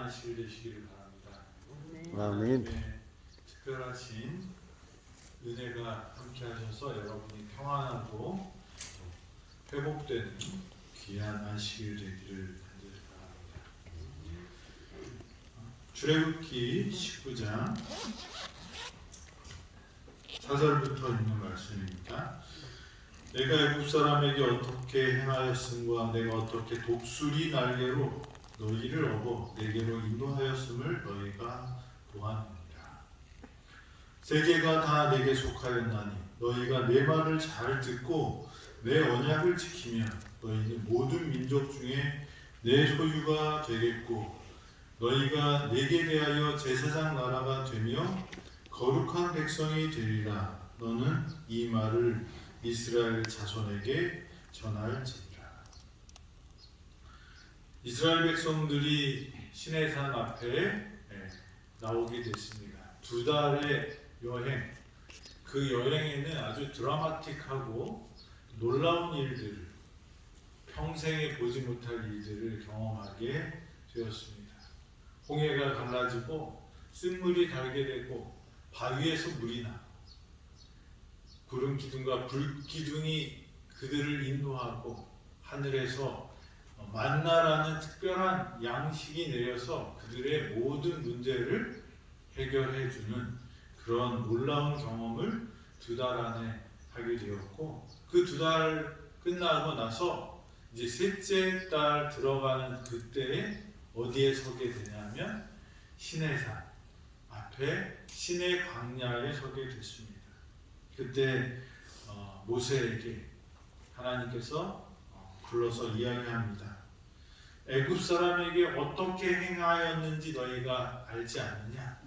안식일 되시기를 바랍니다. 아멘. 네, 특별하신 은혜가 함께하셔서 여러분이 평안하고 회복되는 귀한 안식일 되기를 간절히 바랍니다. 출애굽기 19장 4절부터 있는 말씀입니다. 내가 애굽 사람에게 어떻게 행하였음과 내가 어떻게 독수리 날개로 너희를 업어 내게로 인도하였음을 너희가 보았느니라. 세계가 다 내게 속하였나니 너희가 내 말을 잘 듣고 내 언약을 지키면 너희는 모든 민족 중에 내 소유가 되겠고 너희가 내게 대하여 제사장 나라가 되며 거룩한 백성이 되리라. 너는 이 말을 이스라엘 자손에게 전할지니라. 이스라엘 백성들이 시내산 앞에 나오게 됐습니다. 2달의 여행, 그 여행에는 아주 드라마틱하고 놀라운 일들, 평생에 보지 못할 일들을 경험하게 되었습니다. 홍해가 갈라지고 쓴물이 달게 되고 바위에서 물이 나, 구름 기둥과 불 기둥이 그들을 인도하고 하늘에서 만나라는 특별한 양식이 내려서 그들의 모든 문제를 해결해 주는 그런 놀라운 경험을 2달 안에 하게 되었고, 그 2달 끝나고 나서 이제 셋째 달 들어가는 그때에 어디에 서게 되냐면 시내산 앞에 시내 광야에 서게 됐습니다. 그때 모세에게 하나님께서 불러서 이야기합니다. 애굽 사람에게 어떻게 행하였는지 너희가 알지 않느냐?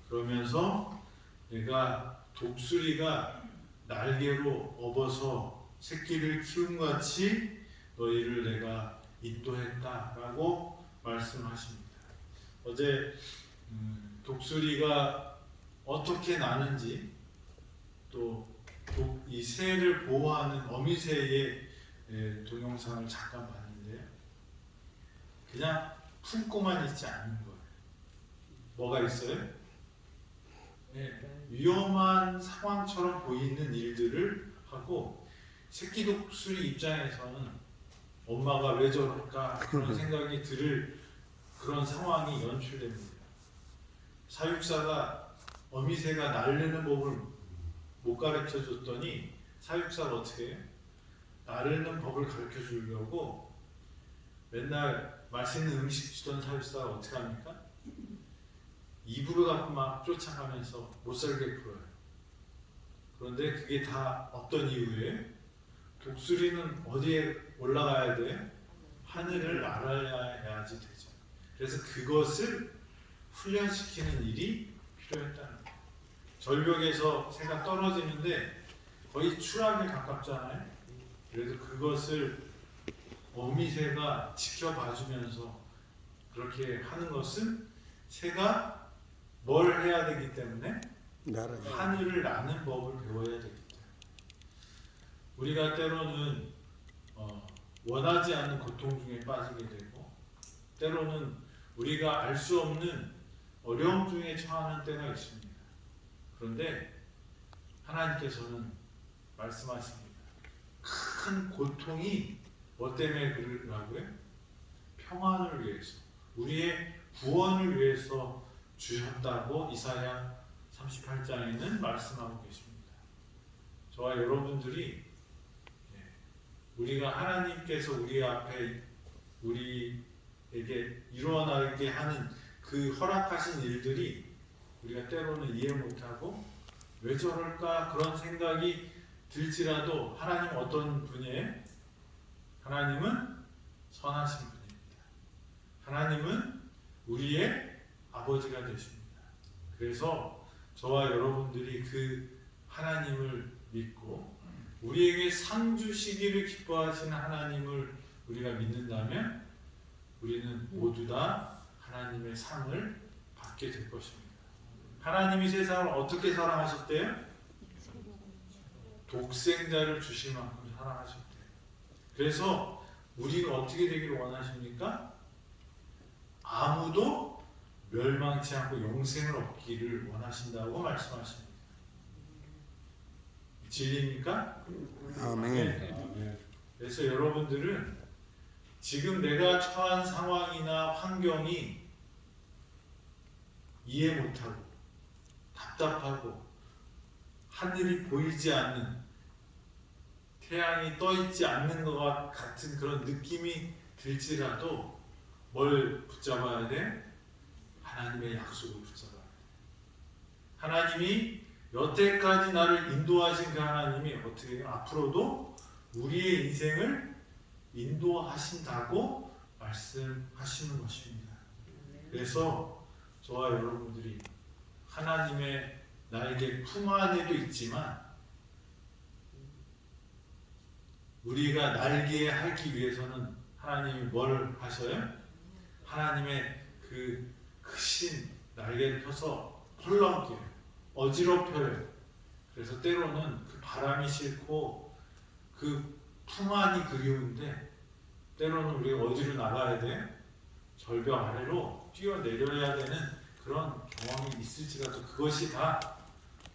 그러면서 내가 독수리가 날개로 업어서 새끼를 키움같이 너희를 내가 인도했다라고 말씀하십니다. 어제 독수리가 어떻게 나는지 또 이 새를 보호하는 어미새의 동영상을 잠깐 봤는데요. 그냥 품고만 있지 않는 거예요. 뭐가 있어요? 위험한 상황처럼 보이는 일들을 하고, 새끼 독수리 입장에서는 엄마가 왜 저럴까 그런 생각이 들 그런 상황이 연출됩니다. 사육사가 어미새가 날르는 법을 못 가르쳐 줬더니 사육사가 어떻게 해요? 나르는 법을 가르쳐 주려고 맨날 맛있는 음식 주던 사육사가 어떻게 합니까? 입으로 갖고 막 쫓아가면서 못살게 풀어요. 그런데 그게 다 어떤 이유예요? 독수리는 어디에 올라가야 돼? 하늘을 날아야지 되죠. 그래서 그것을 훈련시키는 일이 필요했다는 거예요. 절벽에서 새가 떨어지는데 거의 추락에 가깝잖아요. 그래서 그것을 어미새가 지켜봐주면서 그렇게 하는 것은 새가 뭘 해야 되기 때문에 하늘을 나는 법을 배워야 되기 때문에. 우리가 때로는 원하지 않는 고통 중에 빠지게 되고, 때로는 우리가 알 수 없는 어려움 중에 처하는 때가 있습니다. 그런데 하나님께서는 말씀하십니다. 큰 고통이 뭐 때문에 그러라고요? 평안을 위해서, 우리의 구원을 위해서 주셨다고 이사야 38장에는 말씀하고 계십니다. 저와 여러분들이 우리가 하나님께서 우리 앞에 우리에게 일어나게 하는 그 허락하신 일들이 우리가 때로는 이해 못하고 왜 저럴까 그런 생각이 들지라도, 하나님은 어떤 분이에요? 하나님은 선하신 분입니다. 하나님은 우리의 아버지가 되십니다. 그래서 저와 여러분들이 그 하나님을 믿고 우리에게 상 주시기를 기뻐하시는 하나님을 우리가 믿는다면 우리는 모두 다 하나님의 상을 받게 될 것입니다. 하나님이 세상을 어떻게 사랑하셨대요? 독생자를 주실 만큼 사랑하셨대요. 그래서 우리가 어떻게 되기를 원하십니까? 아무도 멸망치 않고 영생을 얻기를 원하신다고 말씀하십니다. 진리입니까? 아멘. 그래서 여러분들은 지금 내가 처한 상황이나 환경이 이해 못하고 답답하고 하늘이 보이지 않는, 태양이 떠 있지 않는 것 같은 그런 느낌이 들지라도 뭘 붙잡아야 돼? 하나님의 약속을 붙잡아야 돼. 하나님이 여태까지 나를 인도하신 그 하나님이 어떻게 앞으로도 우리의 인생을 인도하신다고 말씀하시는 것입니다. 그래서 저와 여러분들이 하나님의 날개 품 안에도 있지만 우리가 날개에 하기 위해서는 하나님이 뭘 하셔요? 하나님의 그 크신 날개를 펴서 헐렁겨요. 어지럽혀요. 그래서 때로는 그 바람이 싫고 그 품 안이 그리운데 때로는 우리가 어디로 나가야 돼? 절벽 아래로 뛰어내려야 되는 그런 경험이 있을지라도 그것이 다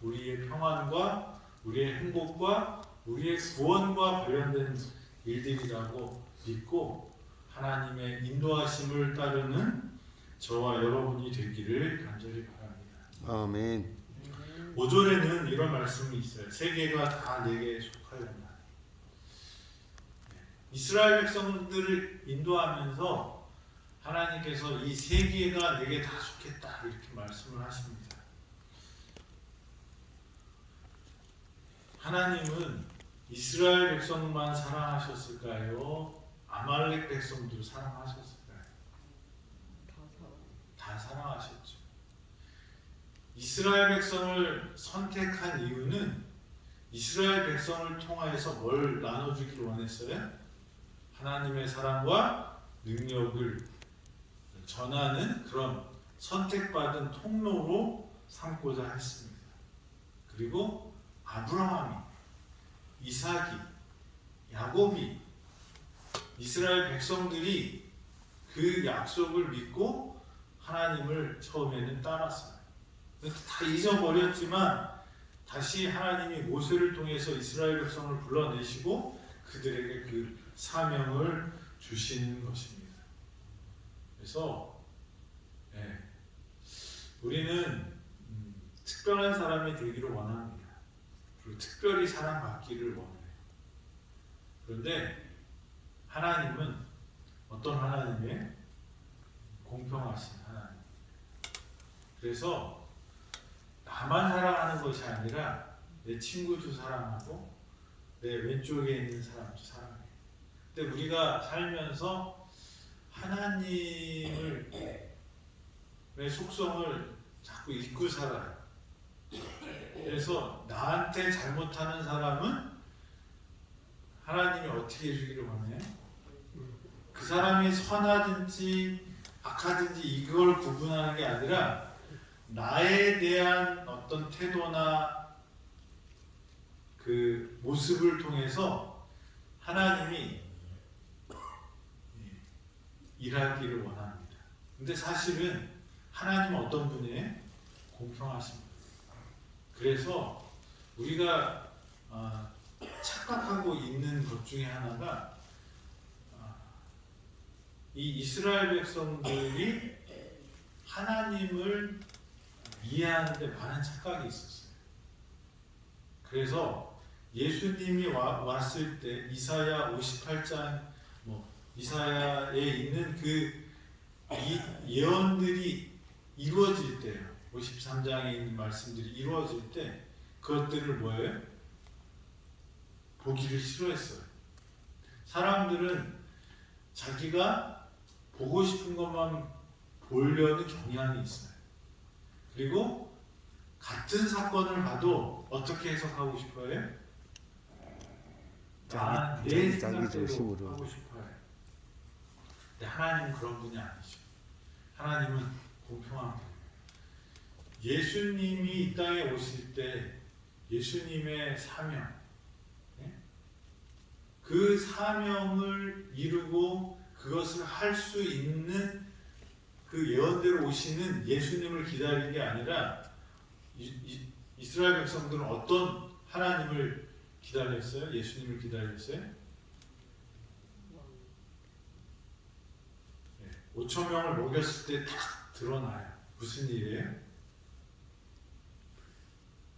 우리의 평안과 우리의 행복과 우리의 구원과 관련된 일들이라고 믿고 하나님의 인도하심을 따르는 저와 여러분이 되기를 간절히 바랍니다. 아멘. 5절에는 이런 말씀이 있어요. 세계가 다 내게 속하였나. 이스라엘 백성들을 인도하면서 하나님께서 이 세계가 내게 다 속했다 이렇게 말씀을 하십니다. 하나님은 이스라엘 백성만 사랑하셨을까요? 아말렉 백성도 사랑하셨을까요? 다 사랑하셨죠. 이스라엘 백성을 선택한 이유는 이스라엘 백성을 통하여서 뭘 나눠주기를 원했어요? 하나님의 사랑과 능력을 전하는 그런 선택받은 통로로 삼고자 했습니다. 그리고 아브라함이, 이삭이, 야곱이, 이스라엘 백성들이 그 약속을 믿고 하나님을 처음에는 따랐어요. 다 잊어버렸지만 다시 하나님이 모세를 통해서 이스라엘 백성을 불러내시고 그들에게 그 사명을 주시는 것입니다. 그래서 우리는 특별한 사람이 되기를 원합니다. 그리고 특별히 사랑받기를 원해요. 그런데 하나님은 어떤 하나님이에요? 공평하신 하나님. 그래서 나만 사랑하는 것이 아니라 내 친구도 사랑하고 내 왼쪽에 있는 사람도 사랑해요. 근데 우리가 살면서 하나님의 속성을 자꾸 잊고 살아요. 그래서 나한테 잘못하는 사람은 하나님이 어떻게 해주기를 원해요? 그 사람이 선하든지 악하든지 이걸 구분하는 게 아니라 나에 대한 어떤 태도나 그 모습을 통해서 하나님이 일하기를 원합니다. 근데 사실은 하나님은 어떤 분이에요? 공평하십니다. 그래서 우리가 착각하고 있는 것 중에 하나가 이 이스라엘 백성들이 하나님을 이해하는데 많은 착각이 있었어요. 그래서 예수님이 왔을 때 이사야 58장 이사야에 있는 그 예언들이 이루어질 때요. 53장에 있는 말씀들이 이루어질 때 그것들을 뭐예요? 보기를 싫어했어요. 사람들은 자기가 보고 싶은 것만 보려는 경향이 있어요. 그리고 같은 사건을 봐도 어떻게 해석하고 싶어요? 내 생각대로 하고 싶어요. 근데 하나님은 그런 분이 아니죠. 하나님은 공평한 분이에요. 예수님이 이 땅에 오실 때 예수님의 사명, 그 사명을 이루고 그것을 할 수 있는 그 예언대로 오시는 예수님을 기다린 게 아니라 이스라엘 백성들은 어떤 하나님을 기다렸어요? 예수님을 기다렸어요? 5천 명을 먹였을 때 딱 드러나요. 무슨 일이에요?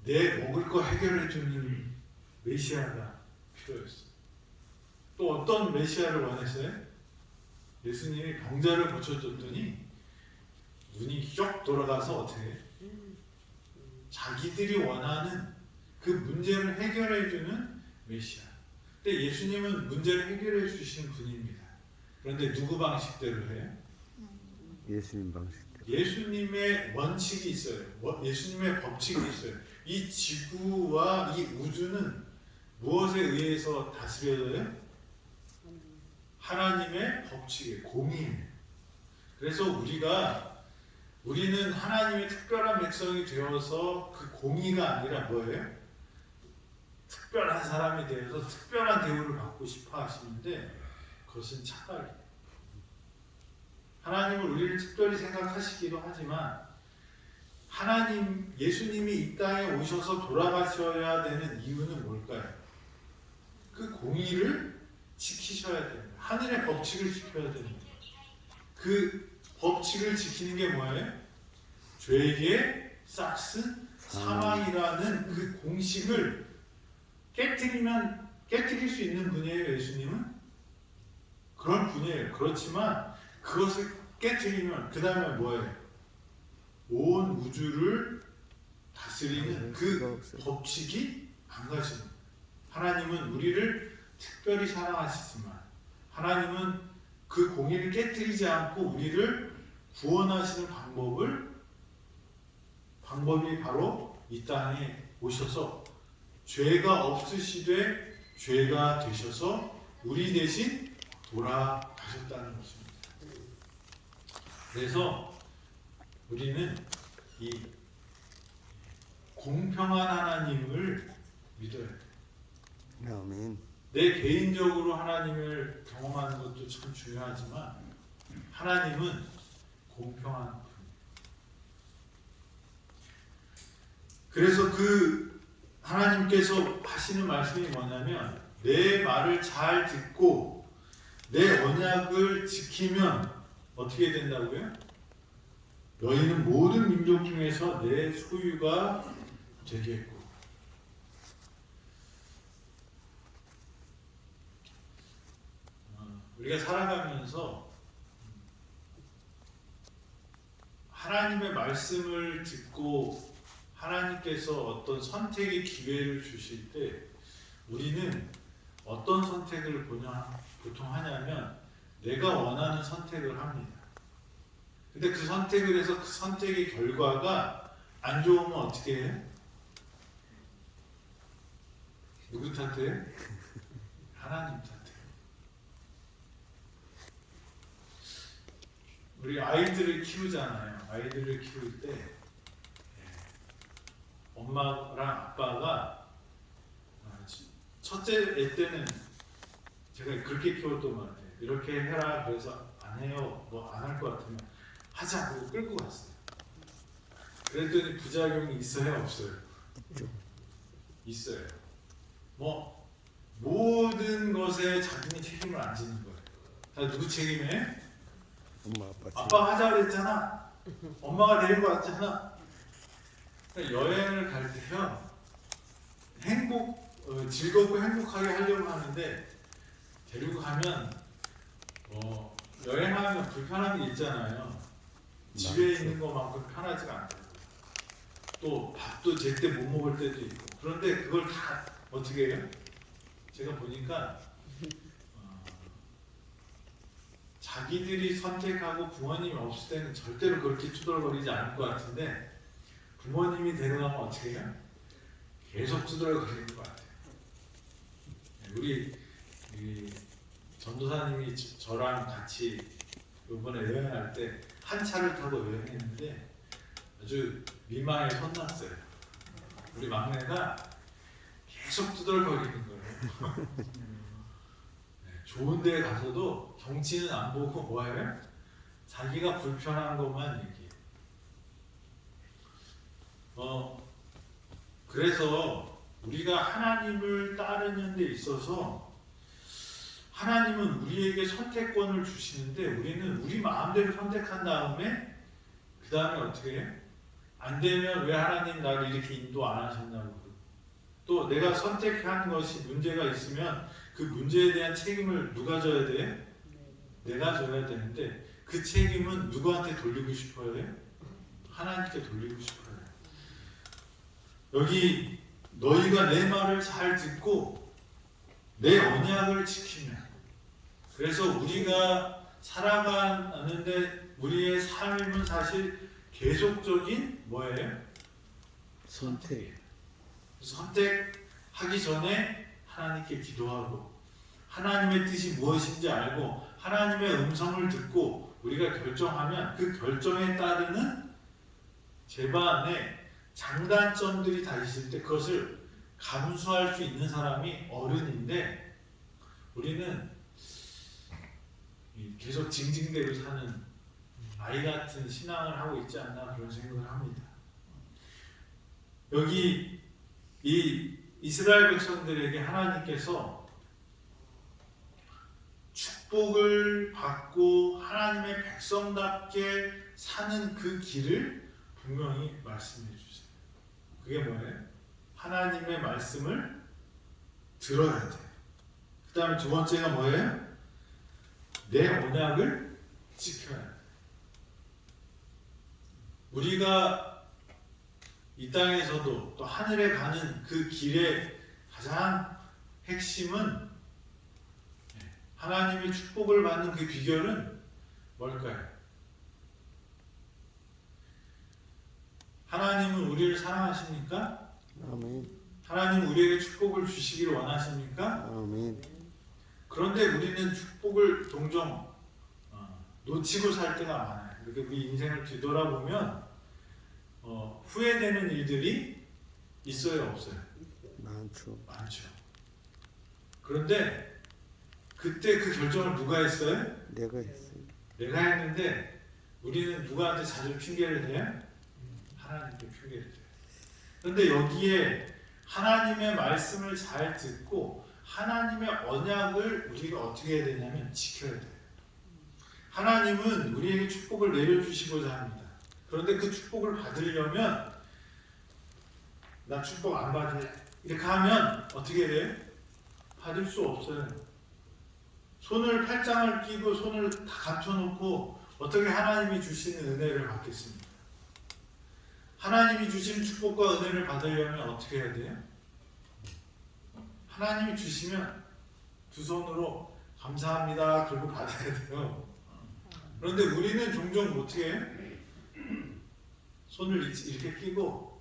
내 먹을 거 해결해 주는 메시아가 필요했어요. 또 어떤 메시아를 원했어요? 예수님이 병자를 고쳐줬더니 눈이 휘적 돌아가서 어떻게 해요? 자기들이 원하는 그 문제를 해결해 주는 메시아. 근데 예수님은 문제를 해결해 주시는 분입니다. 그런데 누구 방식대로 해요? 예수님 방식. 예수님의 원칙이 있어요. 예수님의 법칙이 있어요. 이 지구와 이 우주는 무엇에 의해서 다스려져요? 하나님의 법칙에 공의예요. 그래서 우리는 하나님의 특별한 백성이 되어서 그 공의가 아니라 뭐예요? 특별한 사람이 되어서 특별한 대우를 받고 싶어 하시는데 그것은 착각이에요. 하나님은 우리를 특별히 생각하시기도 하지만 예수님이 이 땅에 오셔서 돌아가셔야 되는 이유는 뭘까요? 그 공의를 지키셔야 됩니다. 하늘의 법칙을 지켜야 됩니다. 그 법칙을 지키는 게 뭐예요? 죄의 싹슨 사망이라는 그 공식을 깨뜨릴 수 있는 분이에요. 예수님은 그런 분이에요. 그렇지만 그것을 깨뜨리면 그 다음에 뭐예요? 온 우주를 다스리는 그 법칙이 망가집니다. 하나님은 우리를 특별히 사랑하시지만 하나님은 그 공의를 깨뜨리지 않고 우리를 구원하시는 방법이 바로 이 땅에 오셔서 죄가 없으시되 죄가 되셔서 우리 대신 돌아가셨다는 것입니다. 그래서 우리는 이 공평한 하나님을 믿어야 돼요. 아멘. 내 개인적으로 하나님을 경험하는 것도 참 중요하지만 하나님은 공평한 분이에요. 그래서 그 하나님께서 하시는 말씀이 뭐냐면 내 말을 잘 듣고 내 언약을 지키면 어떻게 된다고요? 너희는 모든 민족 중에서 내 소유가 되겠고. 우리가 살아가면서 하나님의 말씀을 듣고 하나님께서 어떤 선택의 기회를 주실 때 우리는 어떤 선택을 보통 하냐면 내가 원하는 선택을 합니다. 근데 그 선택을 해서 그 선택의 결과가 안 좋으면 어떻게 해? 누구 탓해요? 하나님 탓해요. 우리 아이들을 키우잖아요. 아이들을 키울 때 엄마랑 아빠가 첫째 애 때는 제가 그렇게 키웠던 것 같아요. 이렇게 해라 그래서 안 해요. 뭐 안 할 것 같으면 하자 하고 끌고 갔어요. 그랬더니 부작용이 있어요? 없어요? 있어요. 뭐 모든 것에 자기는 책임을 안 지는 거예요. 다 누구 책임이에요? 엄마 아빠. 아빠가 하자 그랬잖아. 엄마가 데리고 왔잖아. 그러니까 여행을 갈 때요. 즐겁고 행복하게 하려고 하는데 데리고 가면 여행하면 불편한 게 있잖아요. 집에 있는 것만큼 편하지가 않다고. 또 밥도 제때 못 먹을 때도 있고. 그런데 그걸 다 어떻게 해요? 제가 보니까 자기들이 선택하고 부모님이 없을 때는 절대로 그렇게 투덜거리지 않을 것 같은데 부모님이 데려가면 어떻게 해요? 계속 투덜거리는 것 같아요. 우리 전도사님이 저랑 같이 이번에 여행할 때 한 차를 타고 여행했는데 아주 민망에 혼났어요. 우리 막내가 계속 투덜거리는 거예요. 좋은 데 가서도 경치는 안 보고 뭐예요? 자기가 불편한 것만 얘기해. 그래서 우리가 하나님을 따르는 데 있어서 하나님은 우리에게 선택권을 주시는데 우리는 우리 마음대로 선택한 다음에 그 다음에 어떻게 해? 안 되면 왜 하나님 나를 이렇게 인도 안 하셨냐고. 또 내가 선택한 것이 문제가 있으면 그 문제에 대한 책임을 누가 져야 돼? 내가 져야 되는데 그 책임은 누구한테 돌리고 싶어요? 하나님께 돌리고 싶어요. 여기 너희가 내 말을 잘 듣고 내 언약을 지키면, 그래서 우리가 살아가는데 우리의 삶은 사실 계속적인 뭐예요? 선택. 선택하기 전에 하나님께 기도하고 하나님의 뜻이 무엇인지 알고 하나님의 음성을 듣고 우리가 결정하면 그 결정에 따르는 제반에 장단점들이 다 있을 때 그것을 감수할 수 있는 사람이 어른인데 우리는 계속 징징대고 사는 아이 같은 신앙을 하고 있지 않나 그런 생각을 합니다. 여기 이 이스라엘 백성들에게 하나님께서 축복을 받고 하나님의 백성답게 사는 그 길을 분명히 말씀해 주세요. 그게 뭐예요? 하나님의 말씀을 들어야 돼요. 그 다음에 두 번째가 뭐예요? 내 언약을 지켜야 돼요. 우리가 이 땅에서도 또 하늘에 가는 그 길의 가장 핵심은 하나님의 축복을 받는 그 비결은 뭘까요? 하나님은 우리를 사랑하십니까? 아멘. 하나님은 우리에게 축복을 주시기를 원하십니까? 아멘. 그런데 우리는 축복을 종종 놓치고 살 때가 많아요. 이렇게 우리 인생을 뒤돌아보면 후회되는 일들이 있어요, 없어요? 많죠. 많죠. 그런데 그때 그 결정을 누가 했어요? 내가 했어요. 내가 했는데 우리는 누구한테 자주 핑계를 대요? 하나님께 핑계를 대요. 그런데 여기에 하나님의 말씀을 잘 듣고 하나님의 언약을 우리가 어떻게 해야 되냐면 지켜야 돼요. 하나님은 우리에게 축복을 내려주시고자 합니다. 그런데 그 축복을 받으려면 나 축복 안 받을래 이렇게 하면 어떻게 돼요? 받을 수 없어요. 손을 팔짱을 끼고 손을 다 감춰놓고 어떻게 하나님이 주시는 은혜를 받겠습니까? 하나님이 주신 축복과 은혜를 받으려면 어떻게 해야 돼요? 하나님이 주시면 두 손으로 감사합니다 그리고 받아야 돼요. 그런데 우리는 종종 어떻게 해요? 손을 이렇게 끼고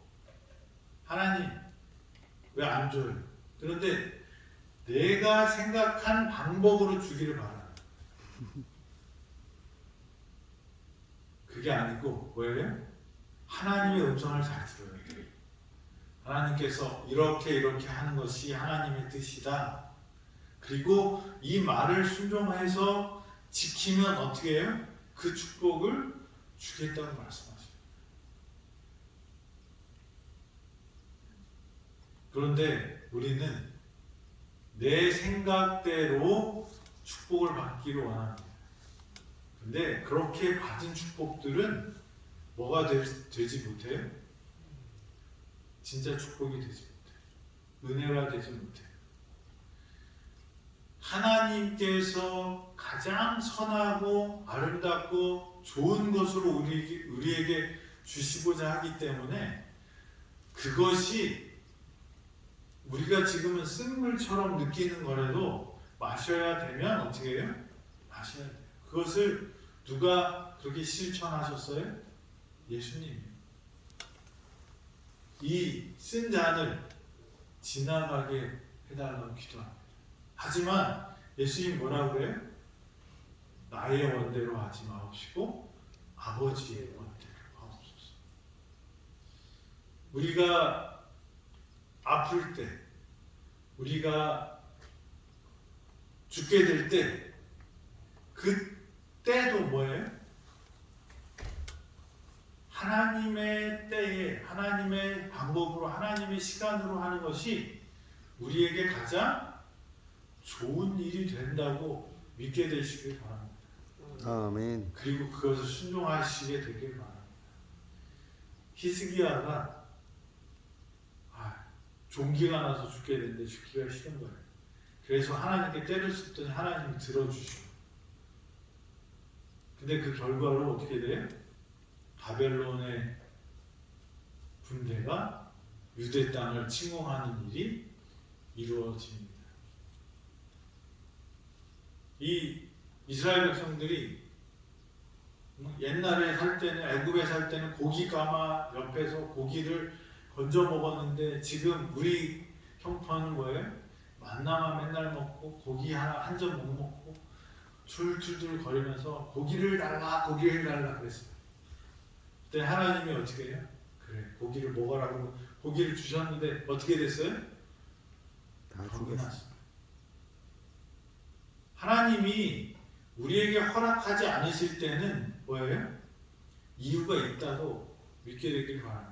하나님 왜 안 줘요? 그런데 내가 생각한 방법으로 주기를 바라요. 그게 아니고 뭐예요? 하나님의 음성을 잘 들어야 돼요. 하나님께서 이렇게 하는 것이 하나님의 뜻이다. 그리고 이 말을 순종해서 지키면 어떻게 해요? 그 축복을 주겠다고 말씀하셔요. 그런데 우리는 내 생각대로 축복을 받기를 원합니다. 근데 그렇게 받은 축복들은 뭐가 되지 못해요? 진짜 축복이 되지 못해요. 은혜가 되지 못해요. 하나님께서 가장 선하고 아름답고 좋은 것으로 우리에게 주시고자 하기 때문에 그것이 우리가 지금은 쓴물처럼 느끼는 거라도 마셔야 되면 어떻게 해요? 마셔야 돼요. 그것을 누가 그렇게 실천하셨어요? 예수님이요. 이 쓴 잔을 지나가게 해달라고 기도합니다. 하지만 예수님 뭐라고 그래요? 나의 원대로 하지 마옵시고 아버지의 원대로 하옵소서. 우리가 아플 때, 우리가 죽게 될 때, 그때도 뭐예요? 하나님의 때에 하나님의 방법으로 하나님의 시간으로 하는 것이 우리에게 가장 좋은 일이 된다고 믿게 되시길 바랍니다. 아멘. 그리고 그것을 순종하시게 되길 바랍니다. 히스기야가 종기가 나서 죽게 됐는데 죽기가 싫은 거예요. 그래서 하나님께 때를 썼더니 하나님이 들어주시고, 근데 그 결과로 어떻게 돼요? 바벨론의 군대가 유대 땅을 침공하는 일이 이루어집니다. 이 이스라엘 백성들이 옛날에 살 때는, 애굽에 살 때는 고기 가마 옆에서 고기를 건져 먹었는데, 지금 우리 형편은 뭐예요? 만나만 맨날 먹고 고기 하나 한 점 못 먹고 줄줄줄 거리면서 고기를 달라 고기를 달라 그랬어요. 그때 하나님이 어떻게 해요? 그래, 고기를 먹어라 그러고 고기를 주셨는데 어떻게 됐어요? 다 병이 죽었어. 났어요. 하나님이 우리에게 허락하지 않으실 때는 뭐예요? 이유가 있다고 믿게 되길 바랍니다.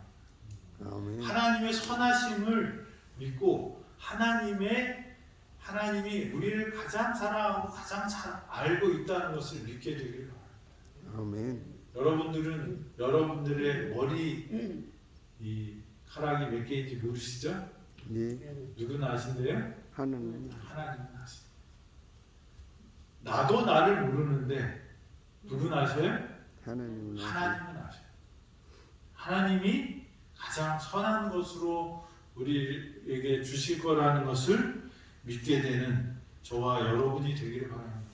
아멘. 하나님의 선하심을 믿고 하나님이 우리를 가장 사랑하고 가장 잘 알고 있다는 것을 믿게 되길 바랍니다. 아멘. 여러분들은 여러분들의 머리 이 카락이 몇 개인지 모르시죠? 예. 누구는 아신대요? 하나님. 하나님은 아십니다. 나도 나를 모르는데 누구는 아셔요? 하나님은 하나님은 아셔요. 하나님이 가장 선한 것으로 우리에게 주실 거라는 것을 믿게 되는 저와 여러분이 되기를 바랍니다.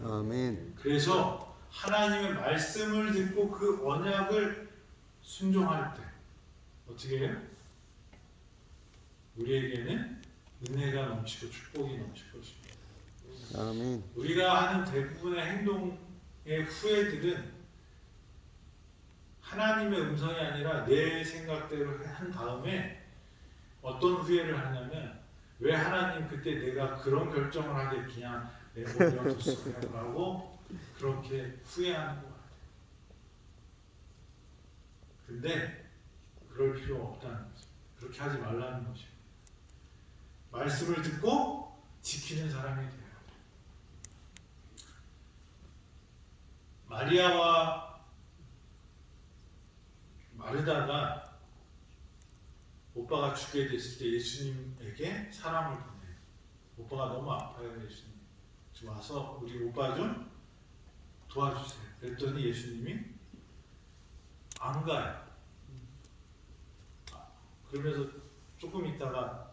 아멘. 그래서 하나님의 말씀을 듣고 그 언약을 순종할 때 어떻게 해요? 우리에게는 은혜가 넘치고 축복이 넘칠 것입니다. 아멘. 우리가 하는 대부분의 행동의 후회들은 하나님의 음성이 아니라 내 생각대로 한 다음에 어떤 후회를 하냐면, 왜 하나님 그때 내가 그런 결정을 하겠냐, 내버려뒀어라고 그렇게 후회하는 것 같아요. 근데 그럴 필요 없다는 거죠. 그렇게 하지 말라는 것이죠. 말씀을 듣고 지키는 사람이 돼요. 마리아와 마르다가 오빠가 죽게 됐을 때 예수님에게 사람을 보내요. 오빠가 너무 아파요, 예수님. 좀 와서 우리 오빠 좀 도와주세요. 그랬더니 예수님이 안 가요. 그러면서 조금 있다가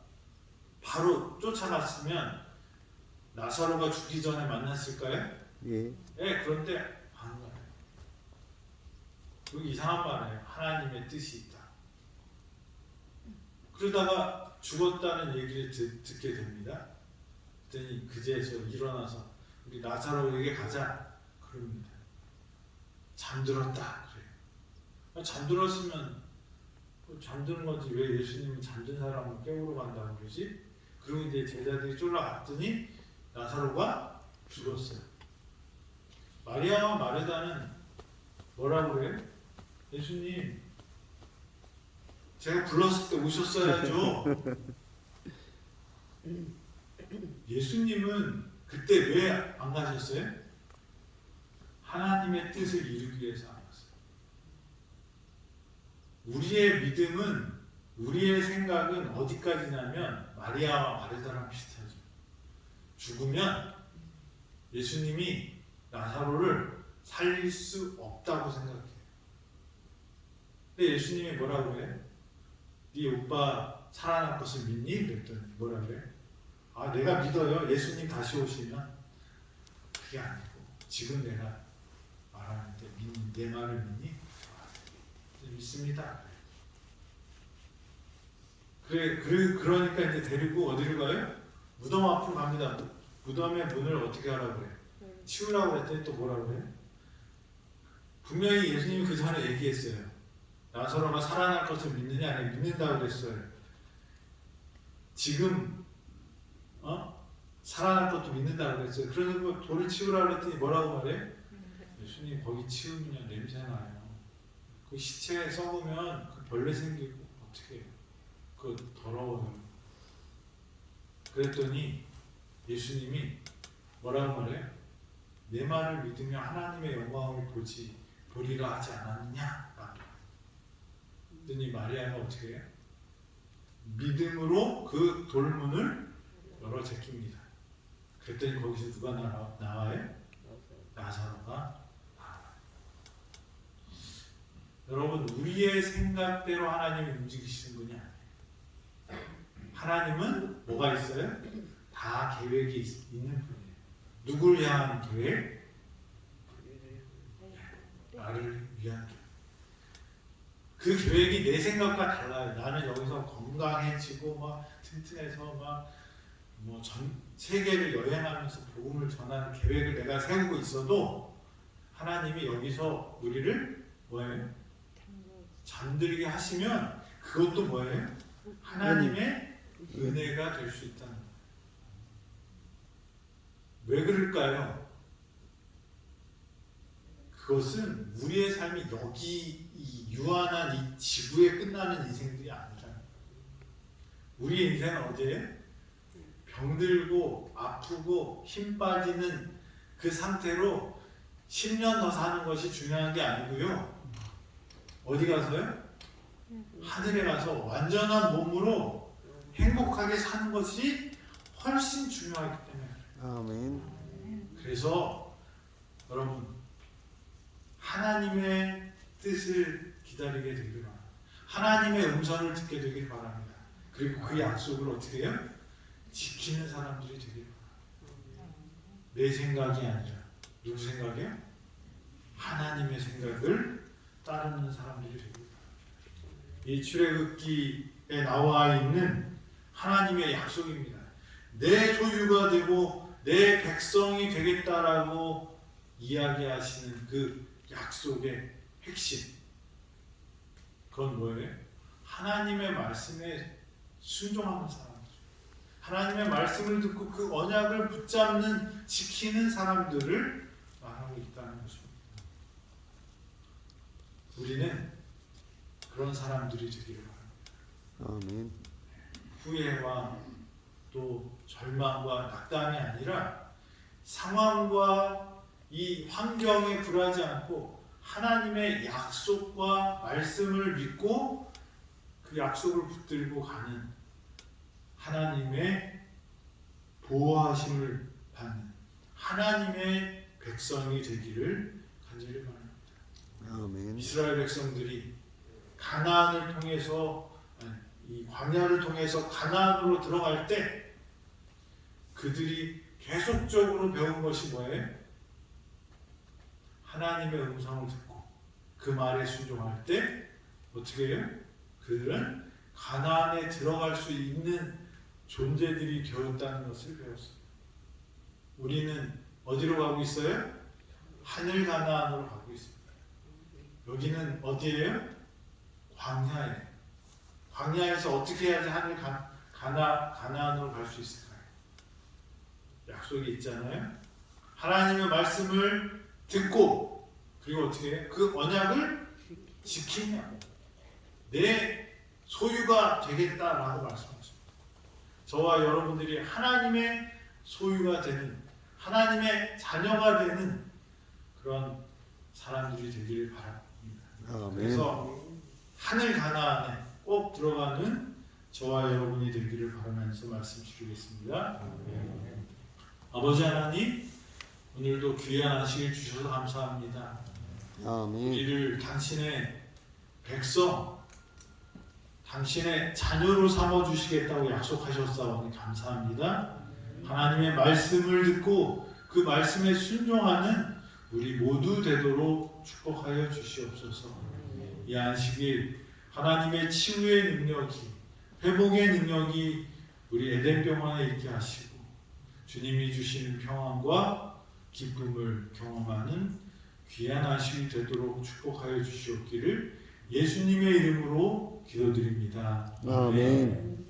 바로 쫓아갔으면 나사로가 죽기 전에 만났을까요? 예. 네, 그런데 안 가요. 그 이상한 말이에요. 하나님의 뜻이 있다. 그러다가 죽었다는 얘기를 듣게 됩니다. 그랬더니 그제서 일어나서 우리 나사로에게 가자 그럽니다. 잠들었다 그래요. 잠들었으면 잠드는 거지 왜 예수님은 잠든 사람을 깨우러 간다고 그러지? 그리고 이제 제자들이 쫄라갔더니 나사로가 죽었어요. 마리아와 마르다는 뭐라고 그래요? 예수님, 제가 불렀을 때 오셨어야죠. 예수님은 그때 왜 안 가셨어요? 하나님의 뜻을 이루기 위해서 안 갔어요. 우리의 믿음은, 우리의 생각은 어디까지냐면 마리아와 마르다랑 비슷하죠. 죽으면 예수님이 나사로를 살릴 수 없다고 생각해요. 근데 예수님이 뭐라고 해요? 네 오빠 살아날 것을 믿니? 그랬더니 뭐라고 해요? 아, 내가 믿어요. 예수님 다시 오시면. 그게 아니고 지금 내가 말하는데 믿니? 내 말을 믿니? 아, 믿습니다. 그러니까 이제 데리고 어디를 가요? 무덤 앞으로 갑니다. 무덤의 문을 어떻게 하라고 그래요? 치우라고 그랬더니 또 뭐라고 그래요? 분명히 예수님이 그 전에 얘기했어요. 나사로가 살아날 것을 믿느냐? 아니, 믿는다고 그랬어요. 지금 살아날 것도 믿는다고 그랬어요. 그러는 거 돌을 치우라고 그랬더니 뭐라고 말해요? 예수님 거기 치우면 냄새 나요. 그 시체 썩으면 그 벌레 생기고 어떻게 해요? 그 더러워요. 그랬더니 예수님이 뭐라고 말해요? 내 말을 믿으며 하나님의 영광을 보리라 하지 않았느냐? 그랬더니 마리아가 어떻게 해요? 믿음으로 그 돌문을 열어 제낍니다. 그랬더니 거기서 누가 나와요? 나사로가 나와요. 여러분, 우리의 생각대로 하나님이 움직이시는 분이 아니에요. 하나님은 뭐가 있어요? 다 계획이 있는 분이에요. 누굴 향한 계획? 나를 위한 계획. 그 계획이 내 생각과 달라요. 나는 여기서 건강해지고 막 튼튼해서 막 뭐 전 세계를 여행하면서 복음을 전하는 계획을 내가 세우고 있어도 하나님이 여기서 우리를 뭐예요? 잠들게 하시면 그것도 뭐예요? 하나님의 은혜가 될 수 있다는 거예요. 왜 그럴까요? 그것은 우리의 삶이 여기 이 유한한 이 지구에 끝나는 인생들이 아니라 우리의 인생은 어디에? 병들고 아프고 힘 빠지는 그 상태로 10년 더 사는 것이 중요한 게 아니고요. 어디 가서요? 하늘에 가서 완전한 몸으로 행복하게 사는 것이 훨씬 중요하기 때문에. 아멘. 그래서 여러분, 하나님의 뜻을 기다리게 되길 바랍니다. 하나님의 음성을 듣게 되길 바랍니다. 그리고 그 약속을 어떻게 해요? 지키는 사람들이 되길 바랍니다. 내 생각이 아니라 누구 생각이요? 하나님의 생각을 따르는 사람들이 되길 바랍니다. 이 출애굽기에 나와 있는 하나님의 약속입니다. 내 소유가 되고 내 백성이 되겠다라고 이야기하시는 그 약속의 핵심, 그건 뭐예요? 하나님의 말씀에 순종하는 사람들, 하나님의 말씀을 듣고 그 언약을 붙잡는, 지키는 사람들을 말하고 있다는 것입니다. 우리는 그런 사람들이 되기를 바랍니다. 아멘. 후회와 또 절망과 낙담이 아니라 상황과 이 환경에 굴하지 않고 하나님의 약속과 말씀을 믿고 그 약속을 붙들고 가는, 하나님의 보호하심을 받는 하나님의 백성이 되기를 간절히 바랍니다. 아멘. 이스라엘 백성들이 가나안을 통해서, 이 광야를 통해서 가나안으로 들어갈 때 그들이 계속적으로 배운 것이 뭐예요? 하나님의 음성을 듣고 그 말에 순종할 때 어떻게 해요? 그들은 가나안에 들어갈 수 있는 존재들이 되었다는 것을 배웠습니다. 우리는 어디로 가고 있어요? 하늘 가나안으로 가고 있습니다. 여기는 어디예요? 광야예요. 광야에서 어떻게 해야지 하늘 가나안으로 갈 수 있을까요? 약속이 있잖아요. 하나님의 말씀을 듣고 그리고 어떻게 해요? 그 언약을 지키며 내 소유가 되겠다라고 말씀하십니다. 저와 여러분들이 하나님의 소유가 되는, 하나님의 자녀가 되는 그런 사람들이 되기를 바랍니다. 아멘. 그래서 하늘 가나안에 꼭 들어가는 저와 여러분이 되기를 바라면서 말씀 드리겠습니다. 아버지 하나님, 오늘도 귀한 안식일 주셔서 감사합니다. 아멘. 우리를 당신의 백성, 당신의 자녀로 삼아주시겠다고 약속하셨사오니 감사합니다. 하나님의 말씀을 듣고 그 말씀에 순종하는 우리 모두 되도록 축복하여 주시옵소서. 이 안식일 하나님의 치유의 능력이, 회복의 능력이 우리 에덴병원에 있게 하시고 주님이 주시는 평안과 기쁨을 경험하는 귀한 안식이 되도록 축복하여 주시옵기를 예수님의 이름으로 기도드립니다. 아멘.